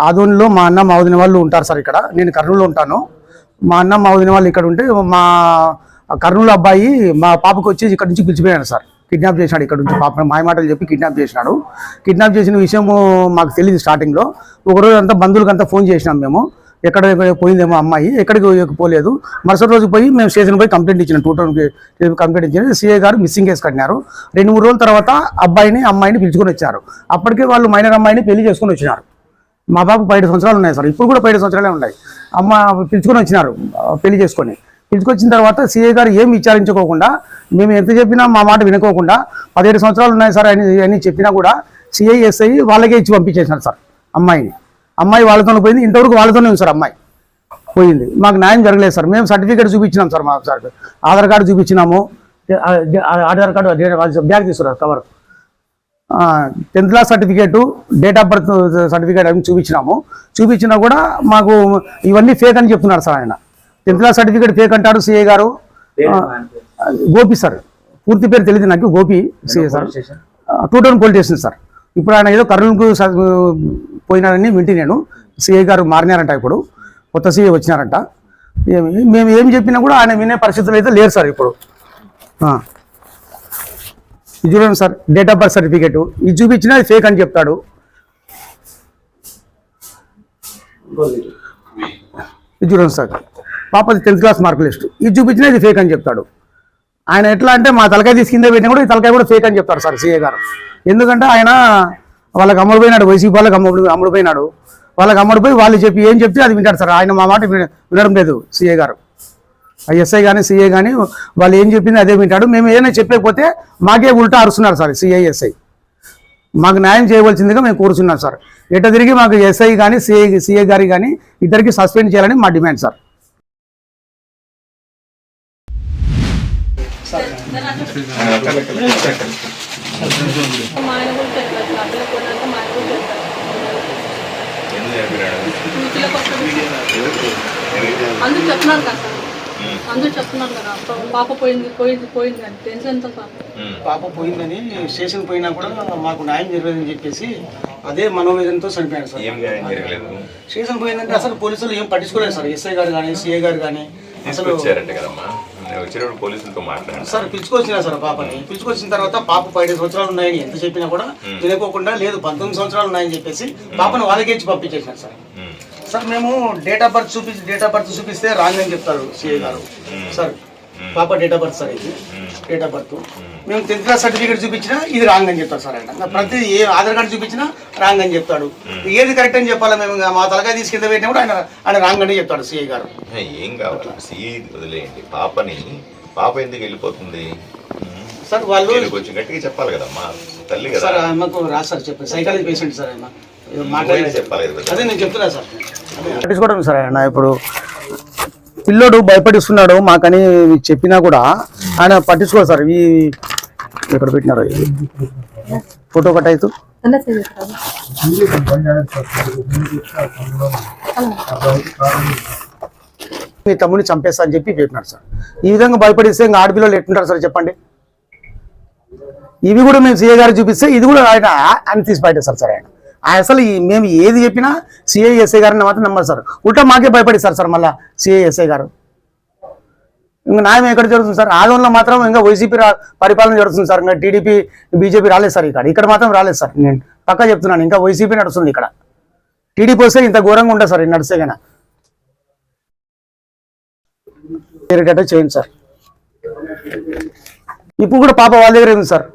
ఆదోనిలో మా అన్న మా వదిన వాళ్ళు ఉంటారు సార్. ఇక్కడ నేను కర్నూలులో ఉంటాను. మా అన్న మా వదిన వాళ్ళు ఇక్కడ ఉంటే మా కర్నూలు అబ్బాయి మా పాపకు వచ్చి ఇక్కడ నుంచి పిలిచిపోయాడు సార్. కిడ్నాప్ చేసినాడు ఇక్కడ నుంచి. పాప మాయమాటలు చెప్పి కిడ్నాప్ చేసినాడు. కిడ్నాప్ చేసిన విషయము మాకు తెలియదు స్టార్టింగ్లో. ఒకరోజు అంతా బంధువులకంతా ఫోన్ చేసినాం మేము, ఎక్కడ పోయిందేమో అమ్మాయి, ఎక్కడికి పోలేదు. మరుసటి రోజు పోయి మేము స్టేషన్ పోయి కంప్లైంట్ ఇచ్చినాం. 2 కంప్లైంట్ ఇచ్చిన సిఐ గారు మిస్సింగ్ కేసు కట్టినారు. 2-3 రోజుల తర్వాత అమ్మాయిని పిలుచుకొని వచ్చారు. అప్పటికే వాళ్ళు మైనర్ అమ్మాయిని పెళ్లి చేసుకొని వచ్చినారు. మా బాబు 15 సంవత్సరాలు ఉన్నాయి సార్. ఇప్పుడు కూడా 15 సంవత్సరాలే ఉన్నాయి. అమ్మ పిలుచుకొని వచ్చినారు పెళ్లి చేసుకొని. పిలుచుకొచ్చిన తర్వాత సిఐ గారు ఏం విచారించుకోకుండా, మేము ఎంత చెప్పినా మా మాట వినుకోకుండా 17 సంవత్సరాలు ఉన్నాయి సార్ అని చెప్పినా కూడా సిఐ ఎస్ఐ వాళ్ళకే ఇచ్చి పంపించేసినారు సార్ అమ్మాయిని. అమ్మాయి వాళ్ళతోనే పోయింది. ఇంతవరకు వాళ్ళతోనే ఉంది సార్ అమ్మాయి పోయింది. మాకు న్యాయం జరగలేదు సార్. మేము సర్టిఫికేట్ చూపించినాం సార్. మా సార్ ఆధార్ కార్డు చూపించినాము. ఆధార్ కార్డు బ్యాగ్ తీసుకున్నారు cover, 10th class certificate, date of birth certificate అని చూపించినాము. చూపించినా కూడా మాకు ఇవన్నీ ఫేక్ అని చెప్తున్నారు సార్. ఆయన 10th క్లాస్ సర్టిఫికేట్ ఫేక్ అంటాడు సిఐ గారు. గోపి సార్, పూర్తి పేరు తెలియదు నాకు. Gopi CI sir, 2 town police station sir. ఇప్పుడు ఆయన ఏదో కర్నూలుకు పోయినారని వింటి నేను. సిఐ గారు మారినారంట, ఇప్పుడు కొత్త సిఐ వచ్చినారంట. మేము ఏం చెప్పినా కూడా ఆయన వినే పరిస్థితులు అయితే లేరు సార్ ఇప్పుడు. ఇది చూడండి sir, date of birth certificate ఇది చూపించినా అది ఫేక్ అని చెప్తాడు. ఇది చూడండి సార్, పాపది 10th క్లాస్ మార్క్ లిస్ట్ ఇది చూపించినా ఇది ఫేక్ అని చెప్తాడు. ఆయన ఎట్లా అంటే మా తలకాయ తీసి కింద పెట్టినా కూడా ఈ తలకాయ కూడా ఫేక్ అని చెప్తారు సార్ సిఐ గారు. ఎందుకంటే ఆయన వాళ్ళకి అమ్ముడుపోయినాడు, వైసీపీ వాళ్ళకి అమ్ముడుపోయినాడు. వాళ్ళకి అమ్ముడుపోయి వాళ్ళు చెప్పి ఏం చెప్తే అది వింటాడు సార్. ఆయన మా మాట వినడం లేదు సిఐ గారు. ఎస్ఐ కానీ సిఐ కానీ వాళ్ళు ఏం చెప్పింది అదే వింటాడు. మేము ఏదైనా చెప్పకపోతే మాకే ఉల్టా అరుస్తున్నారు సార్ సిఐ ఎస్ఐ. మాకు న్యాయం చేయవలసిందిగా మేము కోరుతున్నాం సార్. ఎట తిరిగి మాకు ఎస్ఐ కానీ సిఐ గారి కానీ ఇద్దరికి సస్పెండ్ చేయాలని మా డిమాండ్ సార్. అందరూ చెప్తున్నారు కదా సార్, అందరూ చెప్తున్నారు కదా పాప పోయింది అని టెన్షన్ సార్. పాప పోయిందని స్టేషన్ పోయినా కూడా మాకు న్యాయం జరగలేదని చెప్పేసి అదే మనోవేదనతో చనిపోయాడు సార్. స్టేషన్ పోయిందంటే అసలు పోలీసులు ఏం పట్టించుకోలేదు సార్. ఎస్ఐ గారు కానీ సిఐ గారు కానీ అసలు పోలీసులతో మాట్లాడారు సార్. పిలుచుకొచ్చినా సార్ పాపని. పిలుచుకొచ్చిన తర్వాత పాప 15 సంవత్సరాలు ఉన్నాయని ఎంత చెప్పినా కూడా వినుకోకుండా, లేదు 19 సంవత్సరాలు ఉన్నాయని చెప్పేసి పాపను వాళ్ళకే ఇచ్చి పంపించేసినారు సార్. సార్ మేము డేట్ ఆఫ్ బర్త్ చూపిస్తే రాంగ్ అని చెప్తారు సిఐ గారు సార్. పాప డేట్ ఆఫ్ బర్త్ సార్, ఇది డేట్ ఆఫ్ బర్త్. మేము 10th క్లాస్ సర్టిఫికేట్ చూపించినా ఇది రాంగ్ అని చెప్తారు సార్. ఆయన ప్రతి ఏ ఆధార్ కార్డు చూపించినా రాంగ్ అని చెప్తాడు. ఏది కరెక్ట్ అని చెప్పాలా? మేము మా తలకాయ తీసి కింద పెట్టినా కూడా ఆయన రాంగ్ అని చెప్తాడు సిఐ గారు. ఏం కావాలి సిఐ వదిలేయండి, పాప ఎందుకు వెళ్ళిపోతుంది సార్? వాళ్ళు కొంచెం గట్టిగా చెప్పాలి కదమ్మా, తల్లి కదా సార్. ఆమెకు రాదు సార్, చెప్పారు సైకాలజీ పేషెంట్ సార్. ఆయన మాట్లాడి చెప్పాలి కదా. అదే నేను చెప్తున్నా సార్. పట్టించుకోవడం సార్. ఆయన ఇప్పుడు పిల్లోడు భయపడిస్తున్నాడు మాకని చెప్పినా కూడా ఆయన పట్టించుకోరు సార్. ఇవి ఎక్కడ పెట్టినారు ఫోటో కట్ అవుతూ మీ తమ్ముడిని చంపేస్తా అని చెప్పి చెప్పినారు సార్. ఈ విధంగా భయపడిస్తే ఇంకా ఆడపిల్లలు ఎట్టుంటారు సార్ చెప్పండి. ఇవి కూడా మేము సిఐ గారు చూపిస్తే ఇది కూడా ఆయన తీసి బయటేస్తారు సార్. ఆయన అసలు మేము ఏది చెప్పినా సిఐ ఎస్ఐ గారిని మాత్రం నమ్మరు సార్. ఉల్టా మాకే భయపడిస్తారు సార్ మళ్ళీ సిఐ ఎస్ఐ గారు. ఇంకా న్యాయం ఎక్కడ జరుగుతుంది సార్? ఆదోళనలో మాత్రం ఇంకా వైసీపీ పరిపాలన జరుగుతుంది సార్. ఇంకా టీడీపీ బీజేపీ రాలేదు సార్. ఇక్కడ మాత్రం రాలేదు సార్. నేను పక్కా చెప్తున్నాను, ఇంకా వైసీపీ నడుస్తుంది ఇక్కడ. టీడీపీ వస్తే ఇంత ఘోరంగా ఉంటుంది సార్ నడిస్తే కన్నా. చేయండి సార్. ఇప్పుడు కూడా పాప వాళ్ళ దగ్గర ఉంది సార్.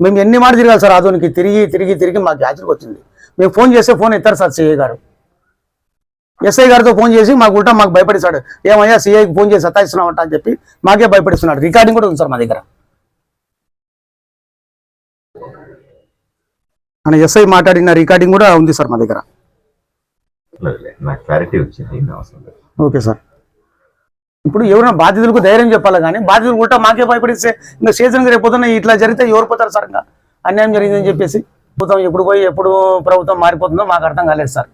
మేము ఎన్ని మాట తిరగాలి సార్ ఆదోనికి. తిరిగి మాకు యాచరికి వచ్చింది. మేము ఫోన్ చేస్తే ఫోన్ ఎత్తారు సార్ సిఐ గారు. ఎస్ఐ గారితో ఫోన్ చేసి మాకు ఉల్టా మాకు భయపడిస్తాడు. ఏమయ్యా సిఐకి ఫోన్ చేసి సతాయిస్తున్నామంట అని చెప్పి మాకే భయపడిస్తున్నాడు. రికార్డింగ్ కూడా ఉంది సార్ మా దగ్గర. అని ఎస్ఐ మాట్లాడిన రికార్డింగ్ కూడా ఉంది సార్ మా దగ్గర. Okay sir. ఇప్పుడు ఎవరైనా బాధితులకు ధైర్యం చెప్పాలి కానీ బాధితులు ఉల్టా మాకే భయపడిస్తే ఇంకా స్టేషన్కి రేపుపోతున్నా ఇట్లా జరిగితే ఎవరు పోతారు సార్? ఇంకా అన్యాయం జరిగిందని చెప్పేసి ప్రభుత్వం ఎప్పుడు ప్రభుత్వం మారిపోతుందో మాకు అర్థం కాలేదు సార్.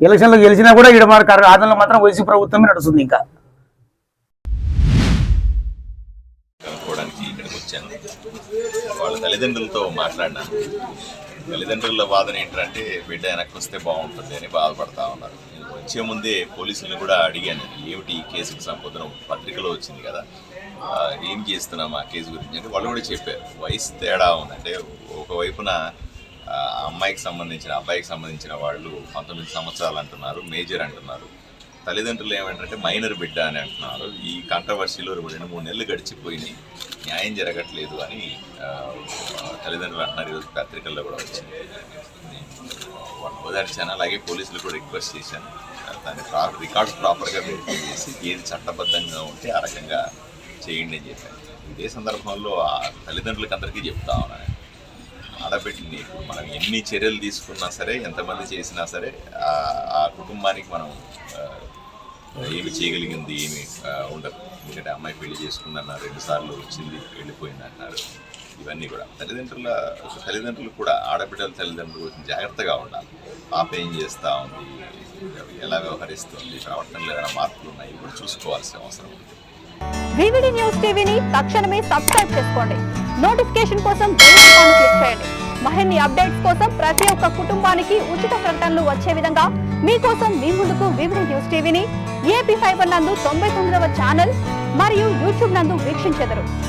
ఎలక్షన్లో గెలిచినా కూడా ఇక్కడ మన ఆదంలో మాత్రం వైసీపీ ప్రభుత్వమే నడుస్తుంది. ఇంకా కనుక్కోవడానికి ఇక్కడికి వచ్చాను. వాళ్ళ తల్లిదండ్రులతో మాట్లాడినాను. తల్లిదండ్రుల వాదన ఏంటంటే బిడ్డ వెనక్కి వస్తే బాగుంటుంది అని బాధపడతా ఉన్నారు. నేను వచ్చే ముందే పోలీసులను కూడా అడిగాను, ఏమిటి ఈ కేసుకు సంబంధం, పత్రికలో వచ్చింది కదా, ఏం చేస్తున్నాం ఆ కేసు గురించి అంటే వాళ్ళు కూడా చెప్పారు. వయసు తేడా ఉందంటే ఒకవైపున అమ్మాయికి సంబంధించిన అబ్బాయికి సంబంధించిన వాళ్ళు 19 సంవత్సరాలు అంటున్నారు, మేజర్ అంటున్నారు. తల్లిదండ్రులు ఏమంటారంటే మైనర్ బిడ్డ అని అంటున్నారు. ఈ కాంట్రవర్సీలో 2-3 నెలలు గడిచిపోయినాయి, న్యాయం జరగట్లేదు అని తల్లిదండ్రులు అంటున్నారు. ఈరోజు పత్రికల్లో కూడా వచ్చింది. ఓదార్చాను. అలాగే పోలీసులు కూడా రిక్వెస్ట్ చేశాను, దాని రికార్డ్స్ ప్రాపర్గా వెరిఫై చేసి ఏది చట్టబద్ధంగా ఉంటే ఆ రకంగా చేయండి అని చెప్పాను. ఇదే సందర్భంలో ఆ తల్లిదండ్రులకి అందరికీ చెప్తా ఉన్నాను, ఆడబిడ్డని ఇప్పుడు మనం ఎన్ని చర్యలు తీసుకున్నా సరే, ఎంతమంది చేసినా సరే ఆ కుటుంబానికి మనం ఏమి చేయగలిగింది ఏమి ఉండదు. ఎందుకంటే అమ్మాయి పెళ్లి చేసుకుందన్నారు, 2 సార్లు వచ్చింది వెళ్ళిపోయింది అంటున్నారు. ఇవన్నీ కూడా తల్లిదండ్రులు కూడా ఆడబిడ్డల తల్లిదండ్రులు కొంచెం జాగ్రత్తగా ఉండాలి. పాప ఏం చేస్తూ ఉంది, ఎలా వ్యవహరిస్తుంది, ప్రవర్తనలో ఏదైనా మార్పులు ఉన్నాయి కూడా చూసుకోవాల్సిన అవసరం ఉంది. వివిడి న్యూస్ టీవీని తక్షణమే సబ్స్క్రైబ్ చేసుకోండి. నోటిఫికేషన్ కోసం బెల్ ఐకాన్ క్లిక్ చేయండి. మరిన్ని అప్డేట్స్ కోసం ప్రతి ఒక్క కుటుంబానికి ఉచిత ప్రకటనలు వచ్చే విధంగా మీకోసం మీ ముందుకు వివిడి న్యూస్ టీవీని AP ఫైబర్ నందు 99వ ఛానల్ మరియు యూట్యూబ్ నందు వీక్షించెదరు.